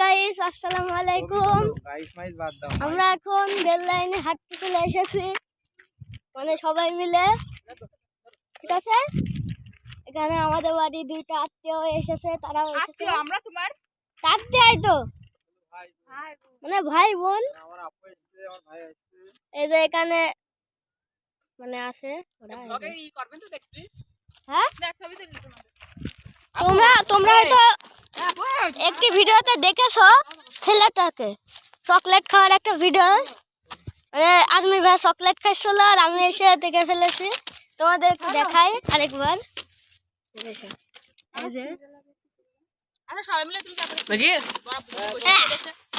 Guys, আসসালামু আলাইকুম। আমরা এখন রেল লাইনে হাঁটতে চলে এসেছি, মানে সবাই মিলে। ঠিক আছে, এখানে আমাদের বাড়ি দুইটা আত্মীয় এসেছে, তারাও এসেছে। আমরা তোমার আত্মীয় তো মানে ভাই বোন। এই যে এখানে মানে আছে ওরা। হ্যাঁ, তোমরা হয়তো একটি ভিডিওতে দেখেছো ছেলেটাকে চকলেট খাওয়ার একটা ভিডিও। আজমির ভাই চকলেট খাইছিল আর আমি এসে দেখে ফেলেছি। তোমাদের দেখাই আরেকবার।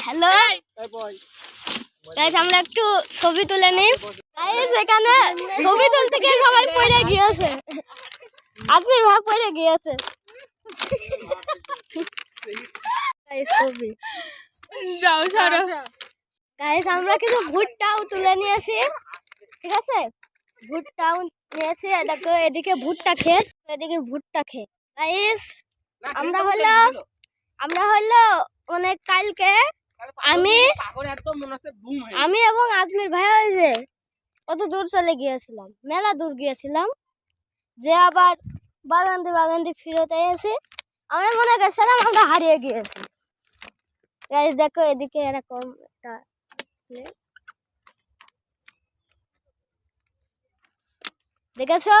হ্যালো গাইস, আমরা একটু ছবি তুলে নিই। গাইস, এখানে ছবি তুলতে গিয়ে সবাই পড়ে গিয়েছে। আজমির ভাই পড়ে গিয়েছে। ছবি গাইস, আমরা কিছু ভুট্টাও তুলে নিয়েছি। ঠিক আছে, ভুট্টাও নিয়েছি। দেখো এদিকে ভুট্টা ক্ষেত, এদিকে ভুট্টা ক্ষেত। গাইস, আমরা হলো অনেক কালকে আমি এবং আজমির ভাই ওই যে কত দূর চলে গিয়েছিলাম, মেলা দূর গিয়েছিলাম, যে আবার বাগান দিয়ে ফিরতে এসে আমরা মনে করছিলাম আমরা হারিয়ে গিয়েছি। গাইস দেখো এদিকে এরকম একটা দেখেছো।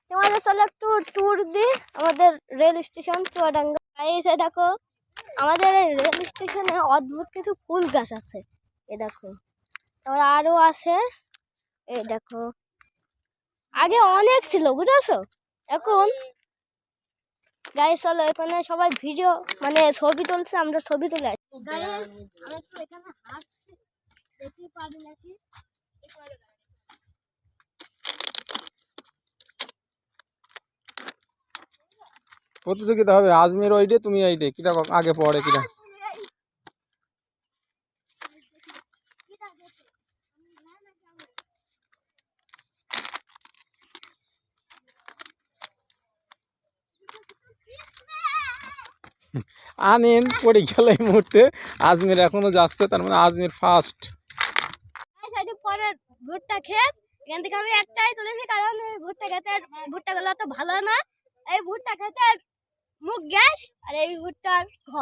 তোমাদের চলো একটু ট্যুর দিই আমাদের রেল স্টেশন চুয়াডাঙ্গা। গাইস দেখো আমাদের রেল স্টেশনে অদ্ভুত কিছু ফুল গাছ আছে। এ দেখো, তারপর আরো আছে। এই দেখো, আগে অনেক ছিল বুঝেছো, এখন গাইস চলো এখানে সবাই ভিডিও মানে ছবি তুলছে, আমরা ছবি তুলে আসি। গাইস আমি একটু এখানে হাঁটছি, দেখতে পারি নাকি। প্রতিযোগিতা হবে, আজমির ওইডে তুমি এইডে, কিটা আগে পড়ে কিটা। আনিন পড়ে গেল এই মুহূর্তে। আজমির এখনো যাচ্ছে, তার মানে আজমির ফার্স্ট। পরে ভুট্টা ক্ষেত, এখান থেকে আমি একটাই তুলেছি কারণ ভুট্টা ক্ষেতের ভুট্টাগুলো তো ভালো না। এই ভুট্টা ক্ষেতের মুখ গ্যাস আর এই ভুট্টার ঘ।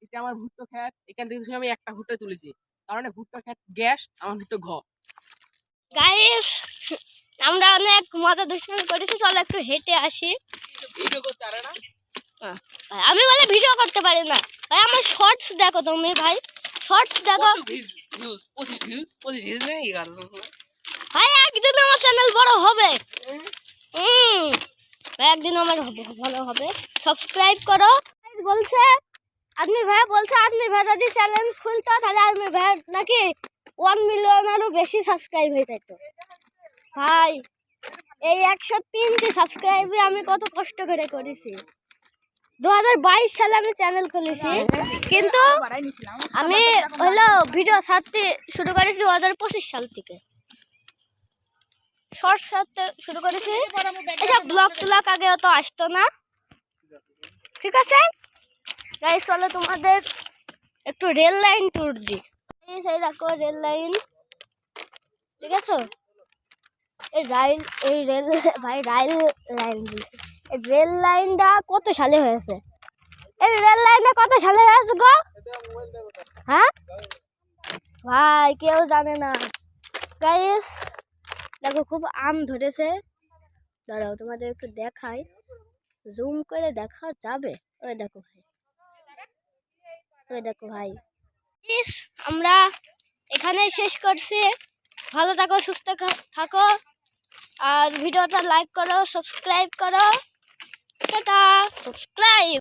এটা আমার ভুট্টা ক্ষেত, এখান থেকে আমি একটা ভুট্টা তুলেছি, কারণ ভুট্টা ক্ষেত গ্যাস, আমার ভুট্টা ঘ। গাইস আমরা অনেক মজা দুষ্টামি করেছি, চলো একটু হেঁটে আসি। ভিডিও করতে পারে না আমি বলে ভিডিও করতে পারি না ভাই, আমার শর্টস দেখো তুমি ভাই, শর্টস দেখো। 25 ভিউজ নেই ভাই, একদিন আমার চ্যানেল বড় হবে। একদিন আমার ভালো হবে। সাবস্ক্রাইব করো। বলছে আজমির ভাই যদি চ্যানেল খুলতো তাহলে আজমির ভাই নাকি 1 মিলিয়নেরও বেশি সাবস্ক্রাইব হয়ে যেত। ভাই এই 103টি সাবস্ক্রাইবে আমি কত কষ্ট করে করেছি। 2022 সালে আমি চ্যানেল খুলেছি, কিন্তু আমি হলো ভিডিও ছাড়তে শুরু করেছি 2025 সাল থেকে। শর্টস ছাড়তে শুরু করেছি, এসব ব্লগ ট্লগ আগে অত আসতো না। ঠিক আছে গাইস, চলো তোমাদের একটু রেল লাইন ট্যুর দিই। এই দেখো রেল লাইন, ঠিক আছে। এই রেল ভাই রেল লাইন দিয়েছে। এই রেল লাইনটা কত সালে হয়েছে? এই রেল লাইনটা কত সালে হয়েছে গো? হ্যাঁ ভাই, কেউ জানে না। গাইস দেখো খুব আম ধরেছে, দাঁড়াও তোমাদের একটু দেখাই, জুম করে দেখা যাবে। ওই দেখো ভাই, ওই দেখো ভাই। আমরা এখানে শেষ করছি। ভালো থাকো, সুস্থ থাকো, আর ভিডিওটা লাইক করো, সাবস্ক্রাইব করো। Tata, subscribe.